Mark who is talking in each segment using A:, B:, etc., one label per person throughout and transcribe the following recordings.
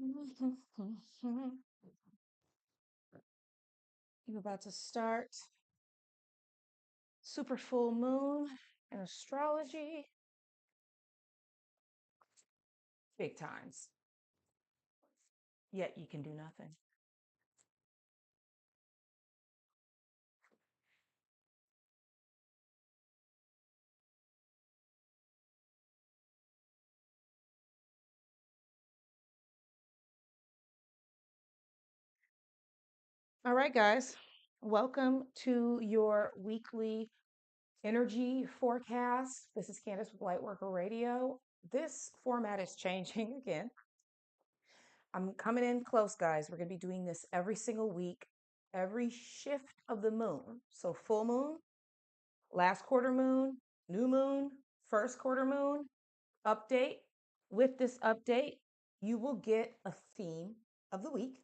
A: You're about to start super full moon in astrology. Big times. Yet you can do nothing. All right, guys. Welcome to your weekly energy forecast. This is Candace with Lightworker Radio. This format is changing again. I'm coming in close, guys. We're going to be doing this every single week, every shift of the moon. So, full moon, last quarter moon, new moon, first quarter moon, update. With this update, you will get a theme of the week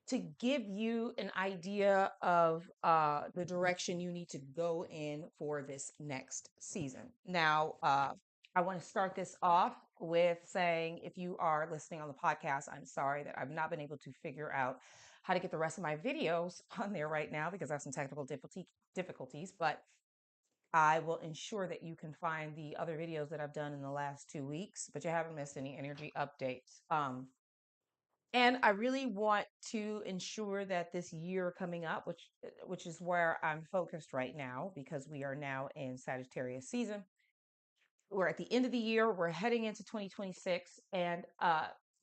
A: to give you an idea of the direction you need to go in for this next season. Now, I want to start this off with saying if you are listening on the podcast, I'm sorry that I've not been able to figure out how to get the rest of my videos on there right now because I have some technical difficulties, but I will ensure that you can find the other videos that I've done in the last 2 weeks, but you haven't missed any energy updates. And I really want to ensure that this year coming up, which is where I'm focused right now, because we are now in Sagittarius season. We're at the end of the year. We're heading into 2026, and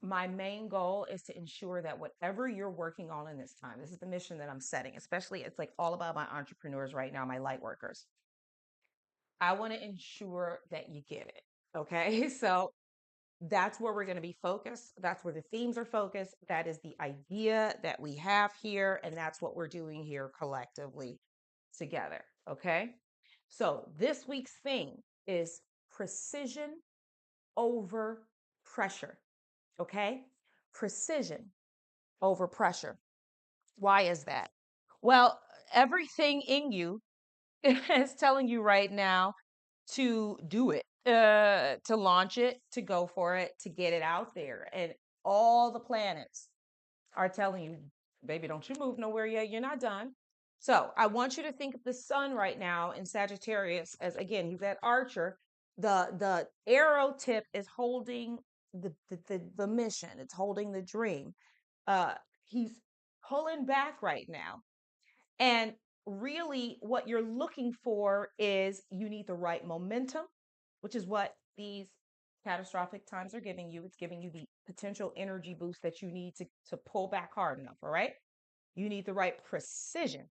A: my main goal is to ensure that whatever you're working on in this time, this is the mission that I'm setting. Especially, it's like all about my entrepreneurs right now, my light workers. I want to ensure that you get it. Okay, so that's where we're going to be focused. That's where the themes are focused. That is the idea that we have here. And that's what we're doing here collectively together. Okay. So this week's theme is precision over pressure. Okay. Precision over pressure. Why is that? Well, everything in you is telling you right now to do it, to launch it, to go for it, to get it out there. And all the planets are telling you, baby, don't you move nowhere yet. You're not done. So I want you to think of the sun right now in Sagittarius as, again, he's that archer. The arrow tip is holding the mission. It's holding the dream. Uh, he's pulling back right now. And really, what you're looking for is you need the right momentum, which is what these catastrophic times are giving you. It's giving you the potential energy boost that you need to pull back hard enough. All right. You need the right precision.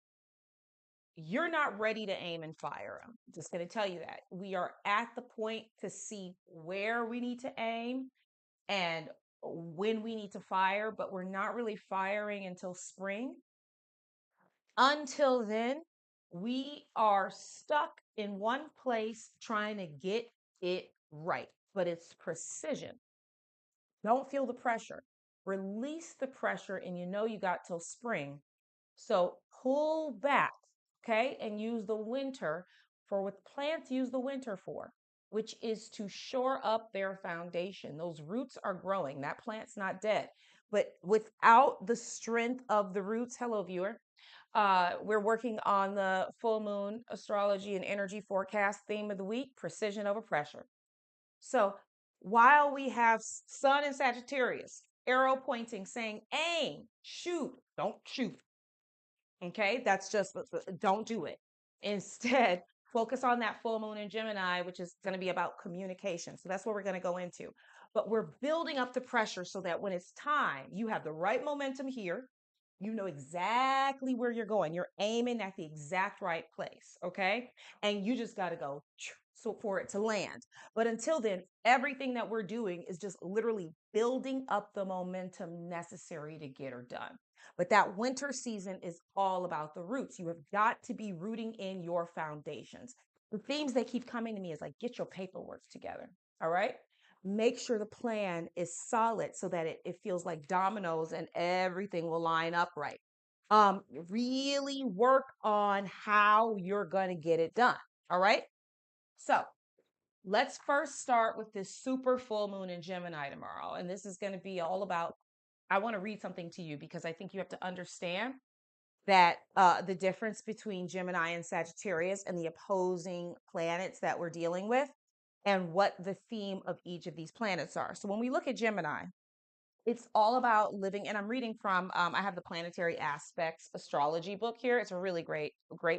A: You're not ready to aim and fire them. Just going to tell you that. We are at the point to see where we need to aim and when we need to fire, but we're not really firing until spring. Until then, we are stuck in one place trying to get it right, but it's precision. Don't feel the pressure. Release the pressure, and you know you got till spring. So pull back, okay, and use the winter for what plants use the winter for, which is to shore up their foundation. Those roots are growing. That plant's not dead. But without the strength of the roots, hello, viewer, we're working on the full moon astrology and energy forecast theme of the week, precision over pressure. So while we have sun and Sagittarius, arrow pointing, saying aim, shoot, don't shoot. Okay, that's just don't do it. Instead, focus on that full moon in Gemini, which is going to be about communication. So that's what we're going to go into. But we're building up the pressure so that when it's time, you have the right momentum here. You know exactly where you're going. You're aiming at the exact right place. Okay. And you just got to go so for it to land. But until then, everything that we're doing is just literally building up the momentum necessary to get her done. But that winter season is all about the roots. You have got to be rooting in your foundations. The themes that keep coming to me is like, get your paperwork together. All right. Make sure the plan is solid so that it feels like dominoes and everything will line up right. Really work on how you're going to get it done. All right. So let's first start with this super full moon in Gemini tomorrow. And this is going to be all about, I want to read something to you because I think you have to understand that the difference between Gemini and Sagittarius and the opposing planets that we're dealing with and what the theme of each of these planets are. So when we look at Gemini, it's all about living, and I'm reading from I have the Planetary Aspects astrology book here. It's a really great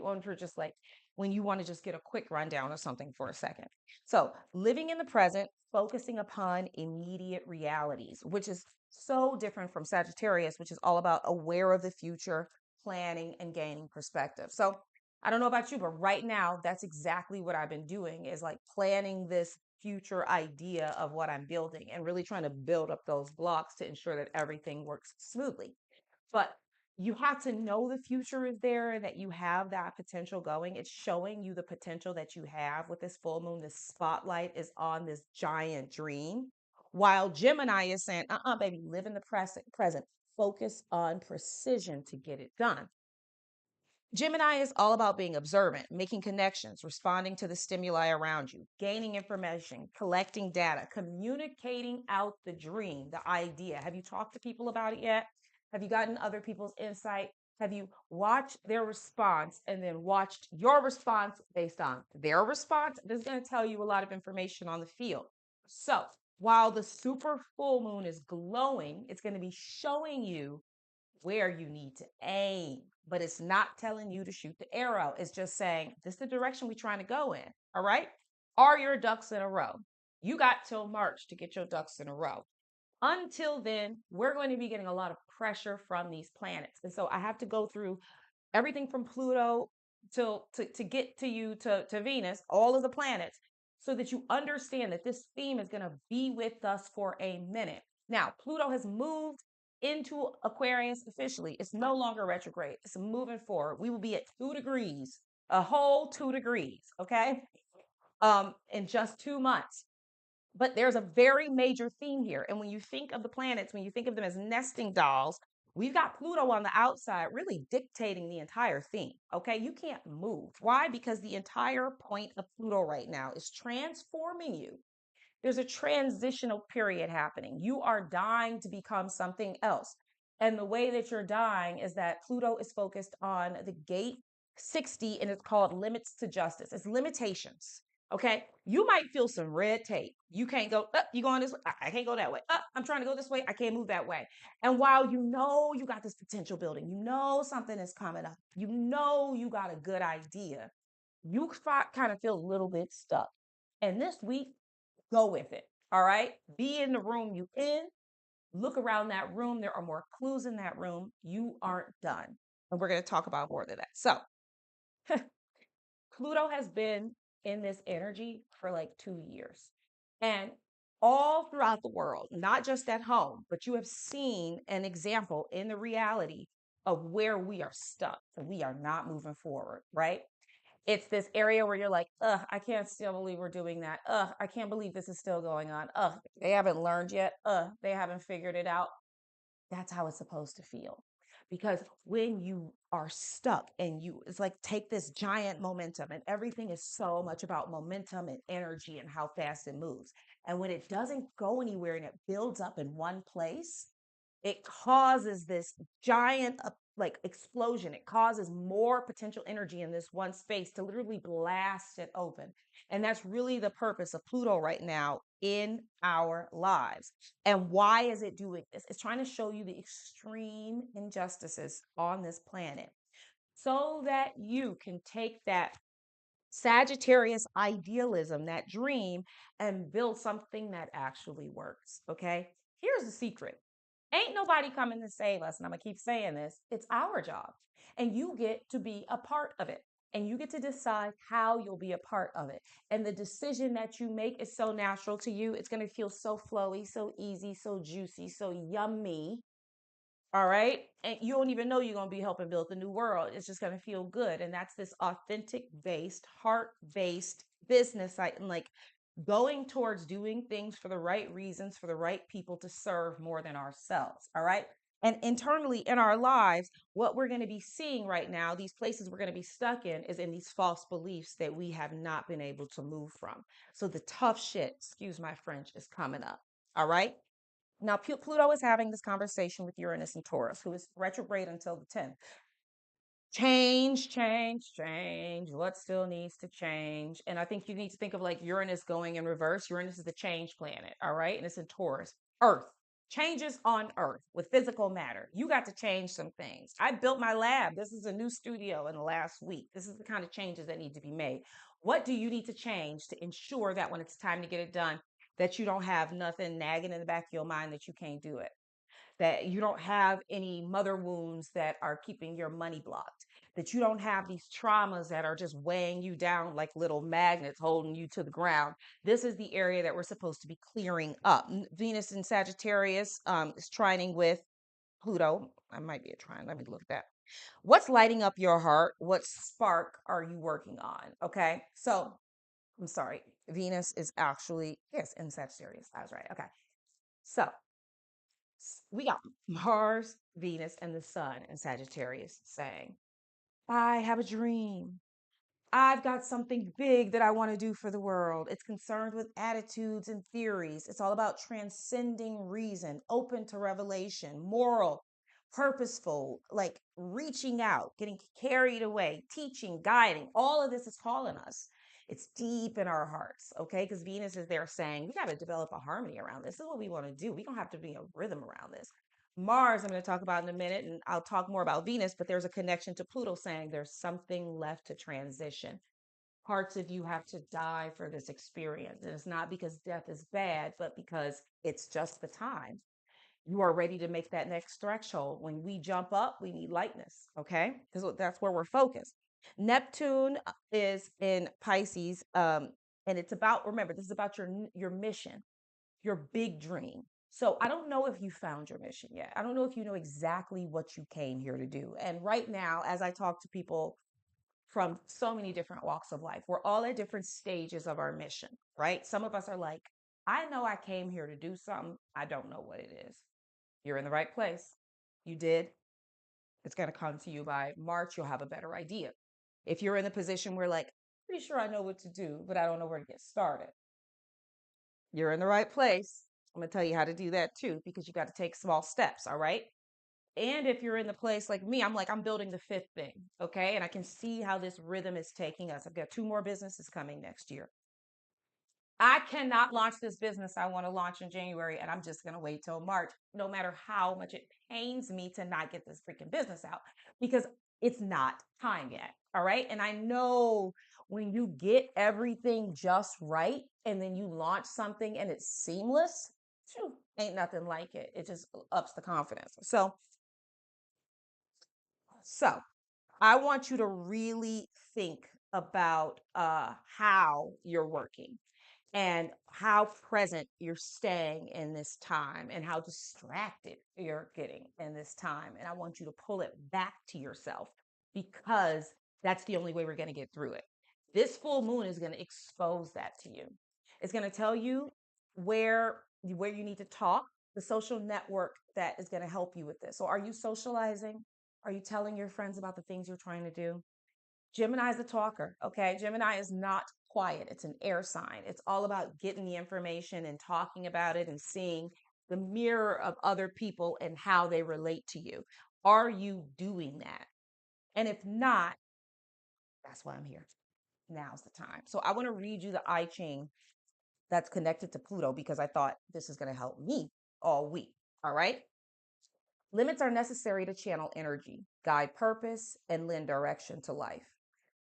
A: one for just like when you want to just get a quick rundown of something for a second. So living in the present, focusing upon immediate realities, which is so different from Sagittarius, which is all about aware of the future, planning, and gaining perspective. So I don't know about you, but right now that's exactly what I've been doing, is like planning this future idea of what I'm building and really trying to build up those blocks to ensure that everything works smoothly. But you have to know the future is there and that you have that potential going. It's showing you the potential that you have with this full moon. This spotlight is on this giant dream. While Gemini is saying, baby, live in the present, focus on precision to get it done. Gemini is all about being observant, making connections, responding to the stimuli around you, gaining information, collecting data, communicating out the dream, the idea. Have you talked to people about it yet? Have you gotten other people's insight? Have you watched their response and then watched your response based on their response? This is going to tell you a lot of information on the field. So, while the super full moon is glowing, it's going to be showing you where you need to aim, but it's not telling you to shoot the arrow. It's just saying, this is the direction we're trying to go in. All right. Are your ducks in a row? You got till March to get your ducks in a row. Until then, we're going to be getting a lot of pressure from these planets. And so I have to go through everything from Pluto to get to you to Venus, all of the planets, so that you understand that this theme is going to be with us for a minute. Now, Pluto has moved into Aquarius officially. It's no longer retrograde. It's moving forward. We will be at 2 degrees, a whole 2 degrees, okay? In just 2 months. But there's a very major theme here. And when you think of the planets, when you think of them as nesting dolls, we've got Pluto on the outside really dictating the entire theme. Okay. You can't move. Why? Because the entire point of Pluto right now is transforming you. There's a transitional period happening. You are dying to become something else. And the way that you're dying is that Pluto is focused on the gate 60, and it's called limits to justice. It's limitations. Okay. You might feel some red tape. You can't go, you going this way. I can't go that way. I'm trying to go this way. I can't move that way. And while you know you got this potential building, you know something is coming up, you know you got a good idea, you kind of feel a little bit stuck. And this week, go with it. All right. Be in the room you in. Look around that room. There are more clues in that room. You aren't done. And we're going to talk about more of that. So Pluto has been in this energy for like 2 years. And all throughout the world, not just at home, but you have seen an example in the reality of where we are stuck and we are not moving forward, right? It's this area where you're like, I can't still believe we're doing that. I can't believe this is still going on. They haven't learned yet. They haven't figured it out. That's how it's supposed to feel. Because when you are stuck and it's like take this giant momentum, and everything is so much about momentum and energy and how fast it moves. And when it doesn't go anywhere and it builds up in one place, it causes this giant like explosion. It causes more potential energy in this one space to literally blast it open. And that's really the purpose of Pluto right now in our lives. And why is it doing this? It's trying to show you the extreme injustices on this planet so that you can take that Sagittarius idealism, that dream, and build something that actually works. Okay. Here's the secret. Ain't nobody coming to save us. And I'm going to keep saying this. It's our job. And you get to be a part of it. And you get to decide how you'll be a part of it. And the decision that you make is so natural to you. It's going to feel so flowy, so easy, so juicy, so yummy. All right. And you don't even know you're going to be helping build the new world. It's just going to feel good. And that's this authentic based, heart based business site. And like going towards doing things for the right reasons, for the right people to serve more than ourselves. All right. And internally in our lives, what we're going to be seeing right now, these places we're going to be stuck in, is in these false beliefs that we have not been able to move from. So the tough shit, excuse my French, is coming up. All right. Now, Pluto is having this conversation with Uranus and Taurus, who is retrograde until the 10th. Change, change, change. What still needs to change? And I think you need to think of like Uranus going in reverse. Uranus is the change planet, all right? And it's in Taurus. Earth. Changes on Earth with physical matter. You got to change some things. I built my lab. This is a new studio in the last week. This is the kind of changes that need to be made. What do you need to change to ensure that when it's time to get it done, that you don't have nothing nagging in the back of your mind that you can't do it? That you don't have any mother wounds that are keeping your money blocked, that you don't have these traumas that are just weighing you down like little magnets holding you to the ground. This is the area that we're supposed to be clearing up. Venus in Sagittarius is trining with Pluto. I might be a trine. Let me look at that. What's lighting up your heart? What spark are you working on? Okay. So I'm sorry. Venus is actually, yes, in Sagittarius. I was right. Okay. So we got Mars, Venus, and the Sun in Sagittarius saying, I have a dream. I've got something big that I want to do for the world. It's concerned with attitudes and theories. It's all about transcending reason, open to revelation, moral, purposeful, like reaching out, getting carried away, teaching, guiding. All of this is calling us. It's deep in our hearts, okay? Because Venus is there saying, we got to develop a harmony around this. This is what we want to do. We don't have to be a rhythm around this. Mars, I'm going to talk about in a minute, and I'll talk more about Venus, but there's a connection to Pluto saying there's something left to transition. Parts of you have to die for this experience. And it's not because death is bad, but because it's just the time. You are ready to make that next threshold. When we jump up, we need lightness, okay? Because that's where we're focused. Neptune is in Pisces, and it's about, remember, this is about your mission, your big dream. So I don't know if you found your mission yet. I don't know if you know exactly what you came here to do. And right now, as I talk to people from so many different walks of life, we're all at different stages of our mission, right? Some of us are like, I know I came here to do something. I don't know what it is. You're in the right place. You did. It's going to come to you by March. You'll have a better idea. If you're in the position where, like, pretty sure I know what to do, but I don't know where to get started, you're in the right place. I'm going to tell you how to do that too, because you got to take small steps. All right. And if you're in the place like me, I'm building the fifth thing. Okay. And I can see how this rhythm is taking us. I've got 2 more businesses coming next year. I cannot launch this business I want to launch in January, and I'm just going to wait till March, no matter how much it pains me to not get this freaking business out, because it's not time yet. All right. And I know when you get everything just right and then you launch something and it's seamless, phew, ain't nothing like it. It just ups the confidence. So I want you to really think about how you're working and how present you're staying in this time and how distracted you're getting in this time. And I want you to pull it back to yourself, because that's the only way we're going to get through it. This full moon is going to expose that to you. It's going to tell you where you need to talk, the social network that is going to help you with this. So are you socializing? Are you telling your friends about the things you're trying to do? Gemini is a talker. Okay. Gemini is not quiet. It's an air sign. It's all about getting the information and talking about it and seeing the mirror of other people and how they relate to you. Are you doing that? And if not, that's why I'm here. Now's the time. So I want to read you the I Ching that's connected to Pluto, because I thought this is going to help me all week. All right. Limits are necessary to channel energy, guide purpose, and lend direction to life.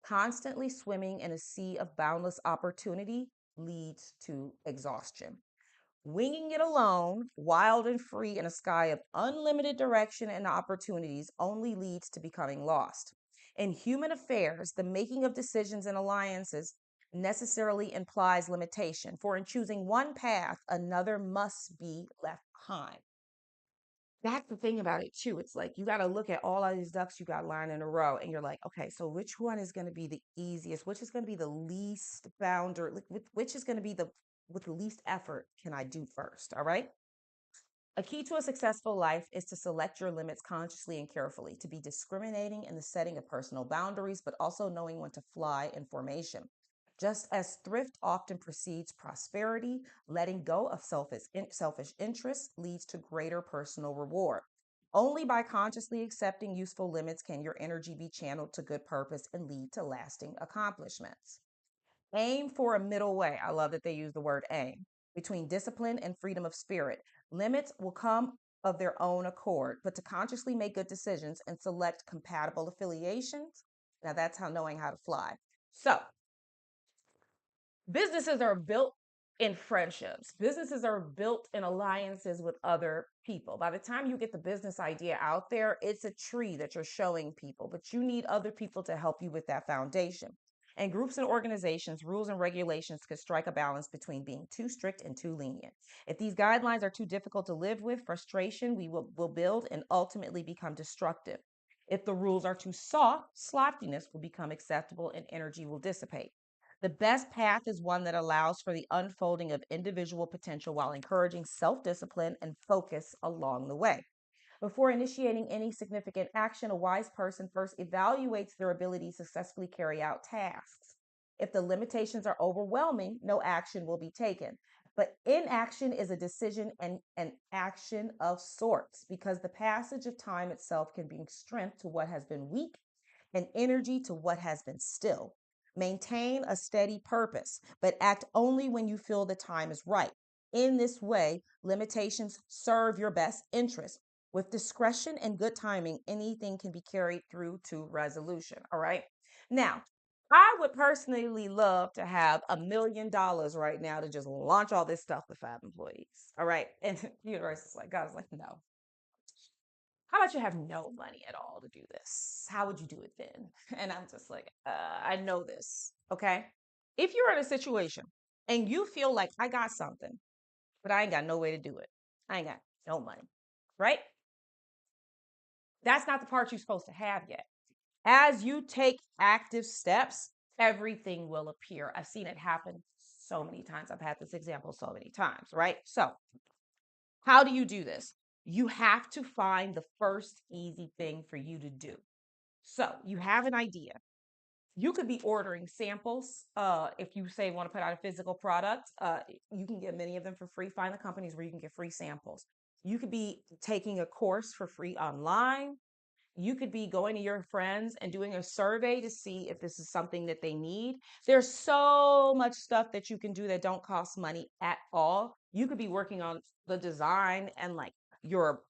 A: Constantly swimming in a sea of boundless opportunity leads to exhaustion. Winging it alone, wild and free in a sky of unlimited direction and opportunities, only leads to becoming lost. In human affairs, the making of decisions and alliances necessarily implies limitation, for in choosing one path, another must be left behind. That's the thing about it too. It's like you got to look at all of these ducks you got lined in a row, and you're like, okay, so which one is going to be the easiest? Which is going to be the least boundary? Which is going to be the with the least effort can I do first? All right. A key to a successful life is to select your limits consciously and carefully, to be discriminating in the setting of personal boundaries, but also knowing when to fly in formation. Just as thrift often precedes prosperity, letting go of selfish interests leads to greater personal reward. Only by consciously accepting useful limits can your energy be channeled to good purpose and lead to lasting accomplishments. Aim for a middle way. I love that they use the word aim between discipline and freedom of spirit. Limits will come of their own accord, but to consciously make good decisions and select compatible affiliations, now that's how knowing how to fly. So, businesses are built in friendships. Businesses are built in alliances with other people. By the time you get the business idea out there, it's a tree that you're showing people, but you need other people to help you with that foundation. And groups and organizations, rules and regulations could strike a balance between being too strict and too lenient. If these guidelines are too difficult to live with, frustration will build and ultimately become destructive. If the rules are too soft, sloppiness will become acceptable and energy will dissipate. The best path is one that allows for the unfolding of individual potential while encouraging self discipline and focus along the way. Before initiating any significant action, a wise person first evaluates their ability to successfully carry out tasks. If the limitations are overwhelming, no action will be taken. But inaction is a decision and an action of sorts because the passage of time itself can bring strength to what has been weak and energy to what has been still. Maintain a steady purpose, but act only when you feel the time is right. In this way, limitations serve your best interest. With discretion and good timing, anything can be carried through to resolution. All right. Now, I would personally love to have $1 million right now to just launch all this stuff with 5 employees. All right. And the universe is like, God is like, no, how about you have no money at all to do this? How would you do it then? And I'm just like, I know this. Okay. If you're in a situation and you feel like I got something, but I ain't got no way to do it, I ain't got no money, right? That's not the part you're supposed to have yet. As you take active steps, everything will appear. I've seen it happen so many times. I've had this example so many times, right? So, how do you do this? You have to find the first easy thing for you to do. So you have an idea. You could be ordering samples. If you say want to put out a physical product, you can get many of them for free. Find the companies where you can get free samples. You could be taking a course for free online. You could be going to your friends and doing a survey to see if this is something that they need. There's so much stuff that you can do that don't cost money at all. You could be working on the design and like you're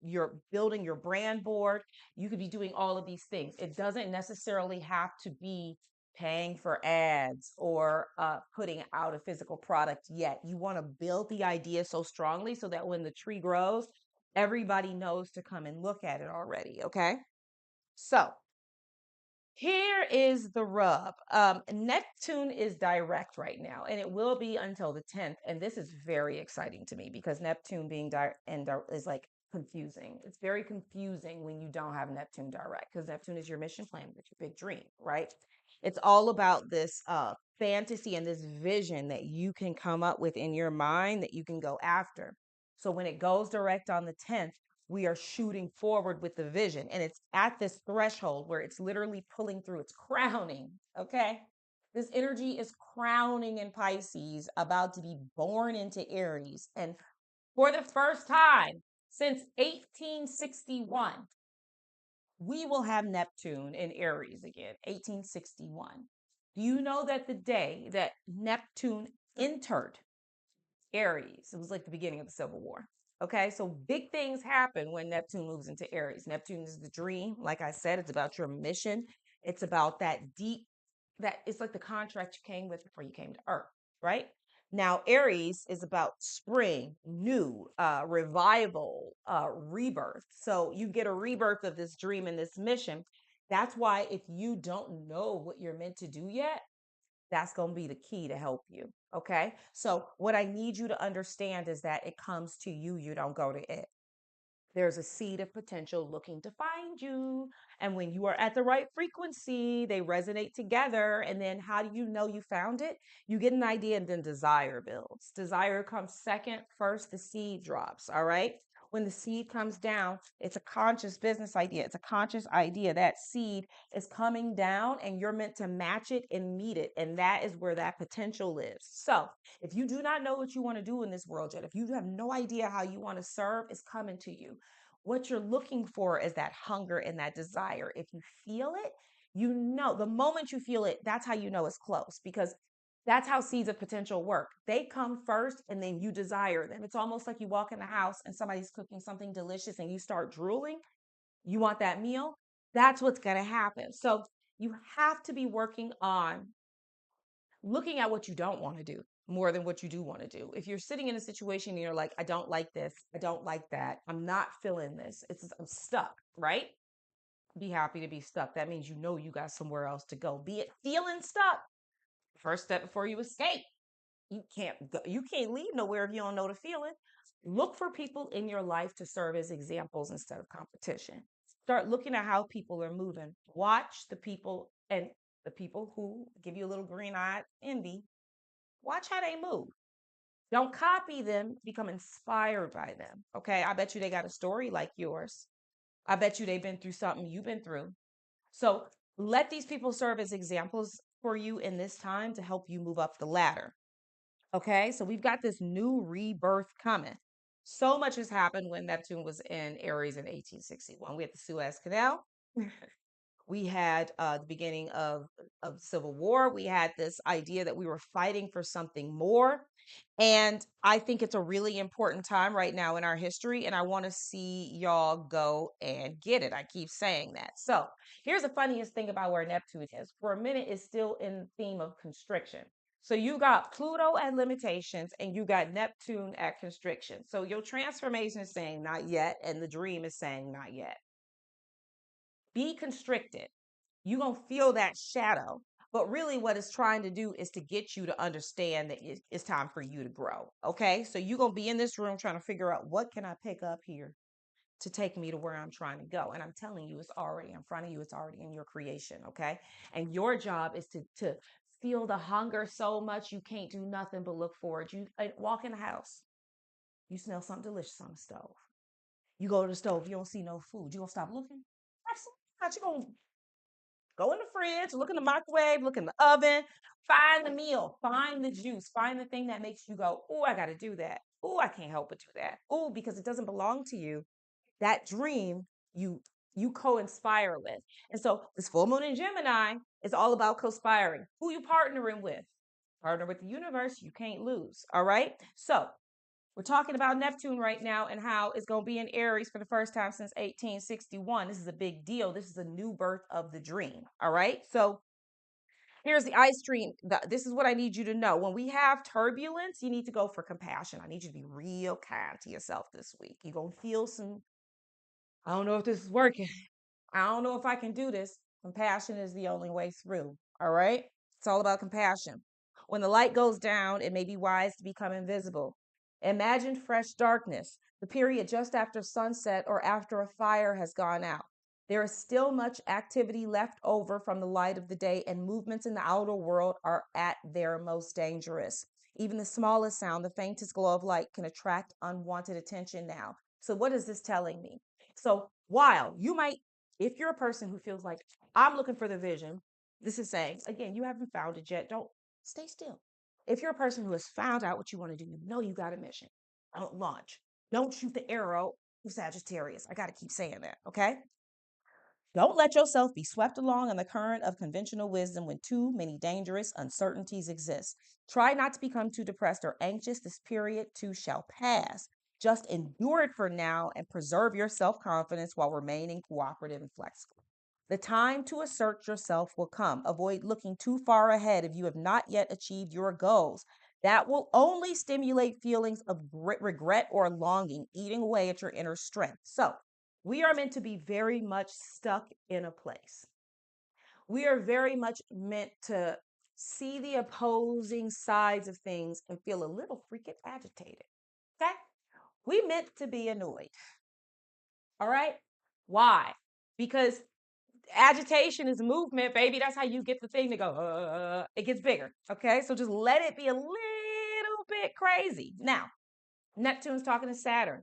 A: building your brand board. You could be doing all of these things. It doesn't necessarily have to be paying for ads or putting out a physical product yet. You want to build the idea so strongly so that when the tree grows, everybody knows to come and look at it already. Okay. So here is the rub. Neptune is direct right now, and it will be until the 10th. And this is very exciting to me because Neptune being is like confusing. It's very confusing when you don't have Neptune direct because Neptune is your mission plan, it's your big dream, right? It's all about this fantasy and this vision that you can come up with in your mind that you can go after. So when it goes direct on the 10th, we are shooting forward with the vision. And it's at this threshold where it's literally pulling through, it's crowning. Okay. This energy is crowning in Pisces, about to be born into Aries. And for the first time since 1861, we will have Neptune in Aries again, 1861. Do you know that the day that Neptune entered Aries, it was like the beginning of the Civil War? Okay, so big things happen when Neptune moves into Aries. Neptune is the dream. Like I said, it's about your mission. It's about that deep, that it's like the contract you came with before you came to Earth, right? Now, Aries is about spring, new, revival, rebirth. So you get a rebirth of this dream and this mission. That's why if you don't know what you're meant to do yet, that's going to be the key to help you. Okay. So, what I need you to understand is that it comes to you, you don't go to it. There's a seed of potential looking to find you. And when you are at the right frequency, they resonate together. And then, how do you know you found it? You get an idea, and then desire builds. Desire comes second. First, the seed drops. All right. when the seed comes down, it's a conscious business idea. It's a conscious idea. That seed is coming down and you're meant to match it and meet it. And that is where that potential lives. So if you do not know what you want to do in this world yet, if you have no idea how you want to serve, it's coming to you. What you're looking for is that hunger and that desire. If you feel it, you know, the moment you feel it, that's how you know it's close, because that's how seeds of potential work. They come first and then you desire them. It's almost like you walk in the house and somebody's cooking something delicious and you start drooling. You want that meal. That's what's going to happen. So you have to be working on looking at what you don't want to do more than what you do want to do. If you're sitting in a situation and you're like, I don't like this, I don't like that, I'm not feeling this, I'm stuck, right? Be happy to be stuck. That means you know you got somewhere else to go. Be it feeling stuck. First step before you escape. You can't leave nowhere if you don't know the feeling. Look for people in your life to serve as examples instead of competition. Start looking at how people are moving. Watch the people, and the people who give you a little green-eyed envy. Watch how they move. Don't copy them, become inspired by them. Okay. I bet you they got a story like yours. I bet you they've been through something you've been through. So let these people serve as examples for you in this time to help you move up the ladder. Okay, so we've got this new rebirth coming. So much has happened when Neptune was in Aries in 1861. We had the Suez Canal. We had the beginning of Civil War. We had this idea that we were fighting for something more. And I think it's a really important time right now in our history. And I want to see y'all go and get it. I keep saying that. So here's the funniest thing about where Neptune is. For a minute, it's still in the theme of constriction. So you got Pluto at limitations and you got Neptune at constriction. So your transformation is saying not yet, and the dream is saying not yet. Be constricted. You're going to feel that shadow. But really, what it's trying to do is to get you to understand that it's time for you to grow. Okay. So you're going to be in this room trying to figure out, what can I pick up here to take me to where I'm trying to go? And I'm telling you, it's already in front of you. It's already in your creation. Okay. And your job is to feel the hunger so much you can't do nothing but look forward. You walk in the house, you smell something delicious on the stove. You go to the stove, you don't see no food. You gonna stop looking? Absolutely not. You gonna go in the fridge, look in the microwave, look in the oven, find the meal, find the juice, find the thing that makes you go, oh, I got to do that. Oh, I can't help but do that. Oh, because it doesn't belong to you. That dream you co-inspire with. And so this full moon in Gemini is all about co-inspiring. Who you partnering with? Partner with the universe, you can't lose. All right. So we're talking about Neptune right now and how it's going to be in Aries for the first time since 1861. This is a big deal. This is a new birth of the dream. All right. So here's the ice stream. This is what I need you to know. When we have turbulence, you need to go for compassion. I need you to be real kind to yourself this week. You're going to feel some, I don't know if this is working. I don't know if I can do this. Compassion is the only way through. All right. It's all about compassion. When the light goes down, it may be wise to become invisible. Imagine fresh darkness, the period just after sunset or after a fire has gone out. There is still much activity left over from the light of the day, and movements in the outer world are at their most dangerous. Even the smallest sound, the faintest glow of light, can attract unwanted attention now. So, what is this telling me? So, while you might, if you're a person who feels like, I'm looking for the vision, this is saying, again, you haven't found it yet. Don't stay still. If you're a person who has found out what you want to do, you know you got a mission. Don't launch. Don't shoot the arrow of Sagittarius. I got to keep saying that, okay? Don't let yourself be swept along in the current of conventional wisdom when too many dangerous uncertainties exist. Try not to become too depressed or anxious. This period too shall pass. Just endure it for now and preserve your self confidence while remaining cooperative and flexible. The time to assert yourself will come. Avoid looking too far ahead if you have not yet achieved your goals. That will only stimulate feelings of regret or longing, eating away at your inner strength. So, we are meant to be very much stuck in a place. We are very much meant to see the opposing sides of things and feel a little freaking agitated. Okay? We meant to be annoyed. All right? Why? Because agitation is movement, baby. That's how you get the thing to go, it gets bigger. Okay? So just let it be a little bit crazy. Now, Neptune's talking to Saturn.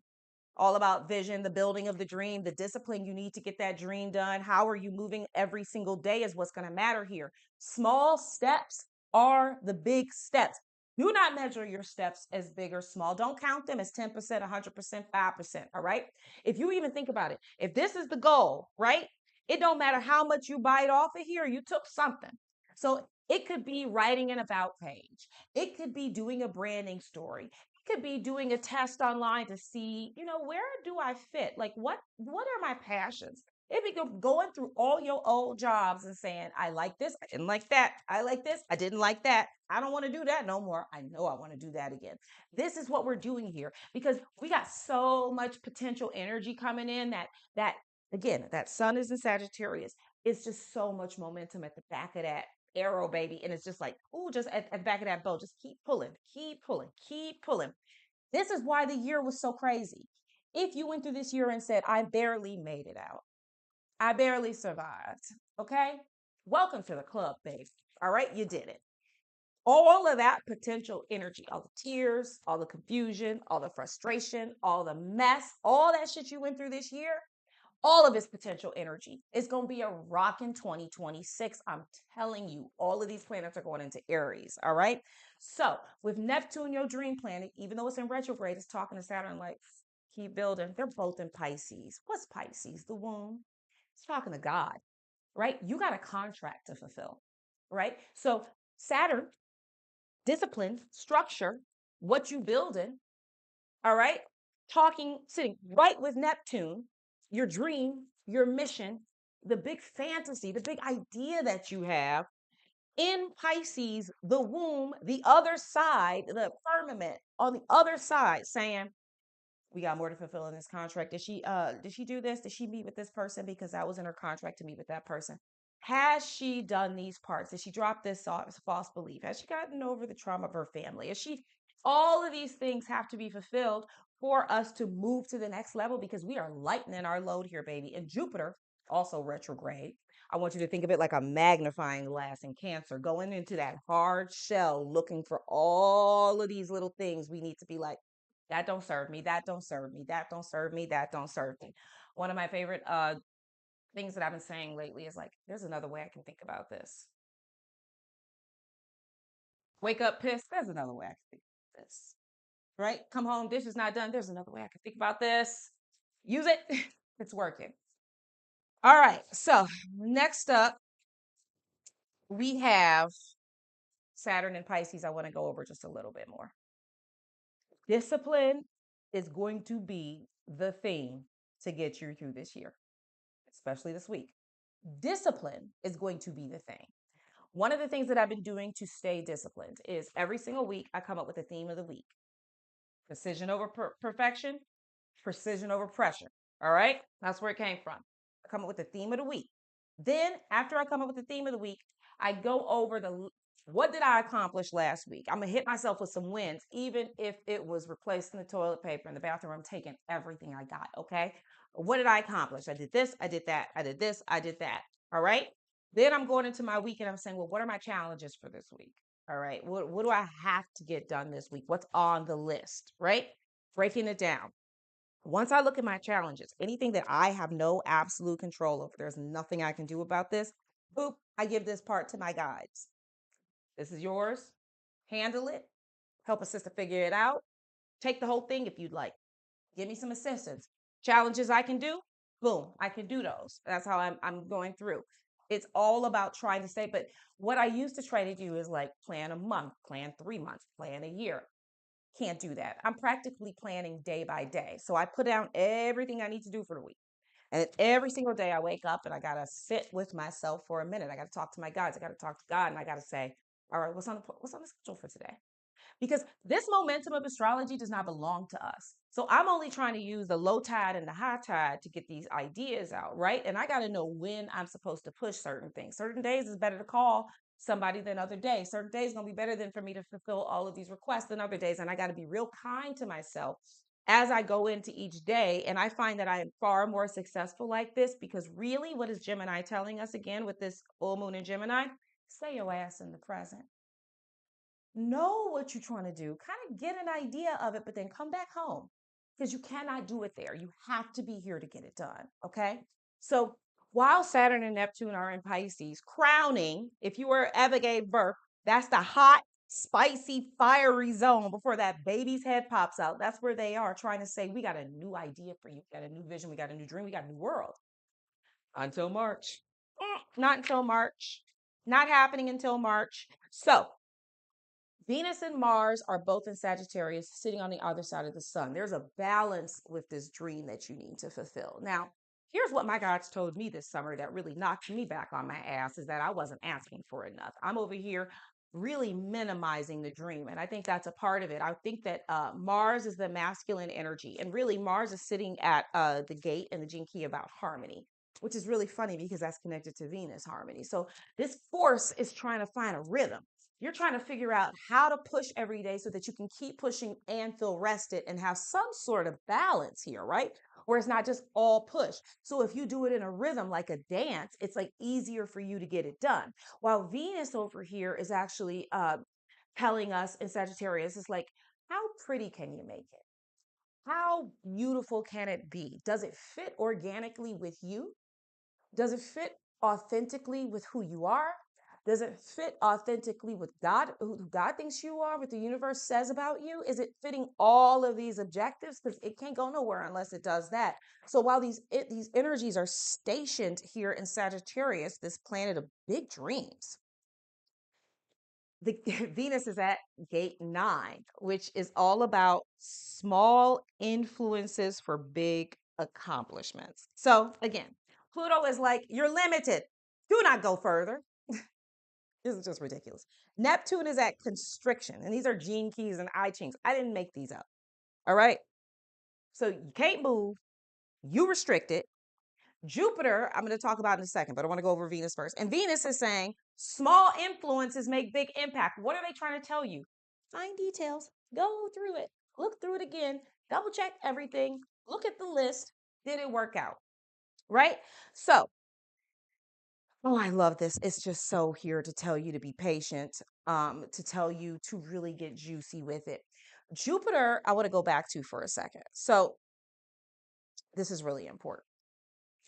A: all about vision, the building of the dream, the discipline you need to get that dream done. How are you moving every single day is what's going to matter here. Small steps are the big steps. Do not measure your steps as big or small. Don't count them as 10%, 100%, 5%. All right. If you even think about it, if this is the goal, right? It don't matter how much you bite off of here, you took something. So it could be writing an about page. It could be doing a branding story. It could be doing a test online to see, where do I fit? Like what are my passions? It be going through all your old jobs and saying, I like this, I didn't like that. I like this, I didn't like that. I don't want to do that no more. I know I want to do that again. This is what we're doing here because we got so much potential energy coming in that again, that sun is in Sagittarius. It's just so much momentum at the back of that arrow, baby. And it's just like, oh, just at the back of that bow, just keep pulling, keep pulling, keep pulling. This is why the year was so crazy. If you went through this year and said, I barely made it out, I barely survived, okay? Welcome to the club, babe. All right, you did it. All of that potential energy, all the tears, all the confusion, all the frustration, all the mess, all that shit you went through this year, all of its potential energy. It's going to be a rockin' 2026. I'm telling you, all of these planets are going into Aries. All right. So with Neptune, your dream planet, even though it's in retrograde, it's talking to Saturn like, keep building. They're both in Pisces. What's Pisces? The womb. It's talking to God, right? You got a contract to fulfill, right? So Saturn, discipline, structure, what you building, all right? Sitting right with Neptune, your dream, your mission, the big fantasy, the big idea that you have in Pisces, the womb, the other side, the firmament on the other side saying, we got more to fulfill in this contract. Did she do this? Did she meet with this person? Because that was in her contract to meet with that person. Has she done these parts? Did she drop this false belief? Has she gotten over the trauma of her family? All of these things have to be fulfilled for us to move to the next level because we are lightening our load here, baby. And Jupiter, also retrograde. I want you to think of it like a magnifying glass in Cancer, going into that hard shell, looking for all of these little things we need to be like, that don't serve me, that don't serve me, that don't serve me, that don't serve me. One of my favorite things that I've been saying lately is like, there's another way I can think about this. Wake up pissed, there's another way I can think about this. Right? Come home, dishes not done, there's another way I can think about this. Use it. It's working. All right. So next up, we have Saturn and Pisces. I want to go over just a little bit more. Discipline is going to be the theme to get you through this year, especially this week. Discipline is going to be the thing. One of the things that I've been doing to stay disciplined is every single week I come up with a theme of the week. Precision over perfection, precision over pressure. All right? That's where it came from. I come up with the theme of the week. Then after I come up with the theme of the week, I go over what did I accomplish last week? I'm going to hit myself with some wins, even if it was replacing the toilet paper in the bathroom. I'm taking everything I got. Okay. What did I accomplish? I did this. I did that. I did this. I did that. All right. Then I'm going into my week and I'm saying, well, what are my challenges for this week? All right. What do I have to get done this week? What's on the list? Right. Breaking it down. Once I look at my challenges, anything that I have no absolute control over, there's nothing I can do about this. Boop, I give this part to my guides. This is yours. Handle it. Help a sister figure it out. Take the whole thing if you'd like. Give me some assistance. Challenges I can do, boom, I can do those. That's how I'm going through. It's all about trying to stay. But what I used to try to do is like plan a month, plan 3 months, plan a year. Can't do that. I'm practically planning day by day. So I put down everything I need to do for the week. And every single day I wake up and I got to sit with myself for a minute. I got to talk to my guides. I got to talk to God and I got to say, all right, what's on the schedule for today? Because this momentum of astrology does not belong to us. So I'm only trying to use the low tide and the high tide to get these ideas out, right? And I got to know when I'm supposed to push certain things. Certain days is better to call somebody than other days. Certain days going to be better than for me to fulfill all of these requests than other days. And I got to be real kind to myself as I go into each day. And I find that I am far more successful like this because really, what is Gemini telling us again with this full moon in Gemini? Stay your ass in the present. Know what you're trying to do, kind of get an idea of it, but then come back home. because you cannot do it there. You have to be here to get it done. Okay. So while Saturn and Neptune are in Pisces, crowning, if you were ever gave birth, that's the hot, spicy, fiery zone before that baby's head pops out. That's where they are trying to say, we got a new idea for you. We got a new vision. We got a new dream. We got a new world. Until March. Not until March. Not happening until March. So Venus and Mars are both in Sagittarius, sitting on the other side of the sun. There's a balance with this dream that you need to fulfill. Now, here's what my guides told me this summer that really knocked me back on my ass is that I wasn't asking for enough. I'm over here really minimizing the dream. And I think that's a part of it. I think that Mars is the masculine energy. And really, Mars is sitting at the gate and the gene key about harmony, which is really funny because that's connected to Venus harmony. So this force is trying to find a rhythm. You're trying to figure out how to push every day so that you can keep pushing and feel rested and have some sort of balance here, right? Where it's not just all push. So if you do it in a rhythm like a dance, it's like easier for you to get it done. While Venus over here is actually telling us in Sagittarius, is like, how pretty can you make it? How beautiful can it be? Does it fit organically with you? Does it fit authentically with who you are? Does it fit authentically with God, who God thinks you are, what the universe says about you? Is it fitting all of these objectives? Because it can't go nowhere unless it does that. So while these energies are stationed here in Sagittarius, this planet of big dreams, the Venus is at gate 9, which is all about small influences for big accomplishments. So again, Pluto is like, you're limited. Do not go further. This is just ridiculous. Neptune is at constriction, and these are gene keys and I Chings. I didn't make these up. All right. So you can't move, you restrict it. Jupiter, I'm going to talk about in a second, but I want to go over Venus first. And Venus is saying small influences make big impact. What are they trying to tell you? Fine details. Go through it. Look through it again. Double check everything. Look at the list. Did it work out? Right? So, oh, I love this. It's just so here to tell you to be patient, to tell you to really get juicy with it. Jupiter, I want to go back to for a second. So, this is really important.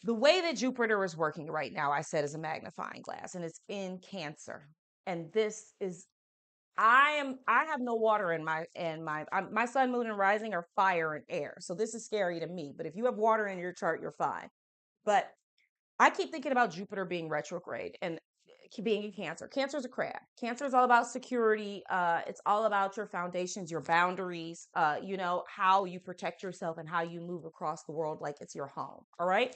A: The way that Jupiter is working right now, I said, is a magnifying glass, and it's in Cancer. And this is, I have no water in my sun, moon, and rising are fire and air. So this is scary to me. But if you have water in your chart, you're fine. But I keep thinking about Jupiter being retrograde and being in Cancer. Cancer is a crab. Cancer is all about security. It's all about your foundations, your boundaries. How you protect yourself and how you move across the world like it's your home. All right.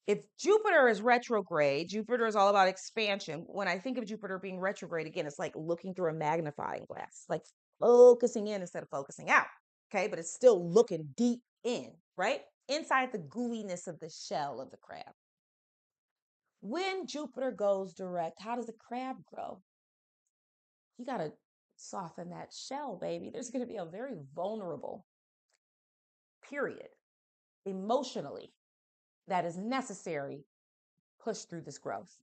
A: If Jupiter is retrograde, Jupiter is all about expansion. When I think of Jupiter being retrograde, again, it's like looking through a magnifying glass, like focusing in instead of focusing out. Okay. But it's still looking deep in, right? Inside the gooiness of the shell of the crab. When Jupiter goes direct, how does the crab grow? You got to soften that shell, baby. There's going to be a very vulnerable period emotionally that is necessary push through this growth.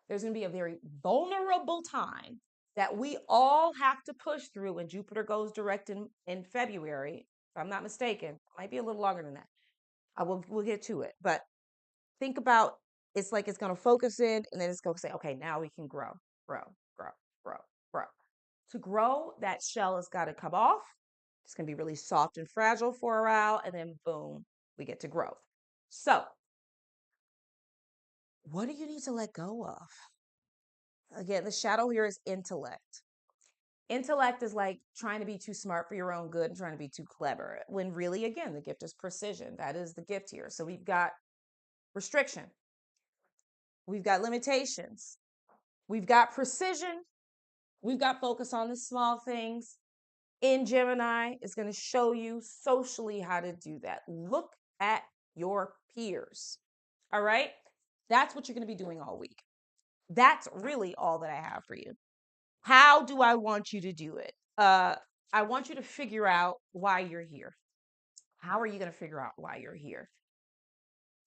A: There's going to be a very vulnerable time that we all have to push through when Jupiter goes direct in February. If I'm not mistaken, it might be a little longer than that. We'll get to it. But think about, it's like it's going to focus in and then it's going to say, okay, now we can grow, grow, grow, grow, grow. To grow, that shell has got to come off. It's going to be really soft and fragile for a while. And then boom, we get to growth. So what do you need to let go of? Again, the shadow here is intellect. Intellect is like trying to be too smart for your own good and trying to be too clever. When really, again, the gift is precision. That is the gift here. So we've got restriction. We've got limitations. We've got precision. We've got focus on the small things. In Gemini, it's going to show you socially how to do that. Look at your peers. All right? That's what you're going to be doing all week. That's really all that I have for you. How do I want you to do it? I want you to figure out why you're here. How are you going to figure out why you're here?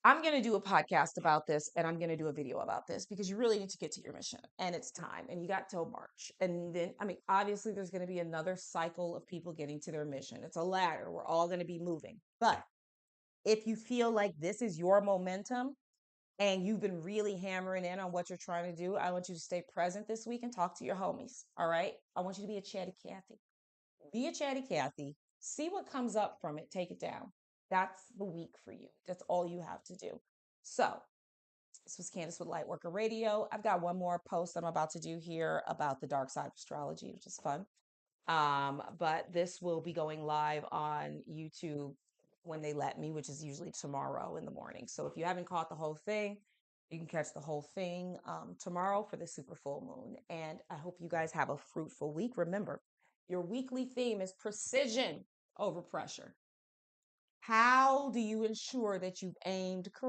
A: I'm going to do a podcast about this and I'm going to do a video about this because you really need to get to your mission and it's time and you got till March. And then, I mean, obviously there's going to be another cycle of people getting to their mission. It's a ladder. We're all going to be moving. But if you feel like this is your momentum and you've been really hammering in on what you're trying to do, I want you to stay present this week and talk to your homies. All right. I want you to be a chatty Cathy. Be a chatty Cathy. See what comes up from it. Take it down. That's the week for you. That's all you have to do. So, this was Candace with Lightworker Radio. I've got one more post I'm about to do here about the dark side of astrology, which is fun. But this will be going live on YouTube when they let me, which is usually tomorrow in the morning. So if you haven't caught the whole thing, you can catch the whole thing tomorrow for the super full moon. And I hope you guys have a fruitful week. Remember, your weekly theme is precision over pressure. How do you ensure that you've aimed correctly?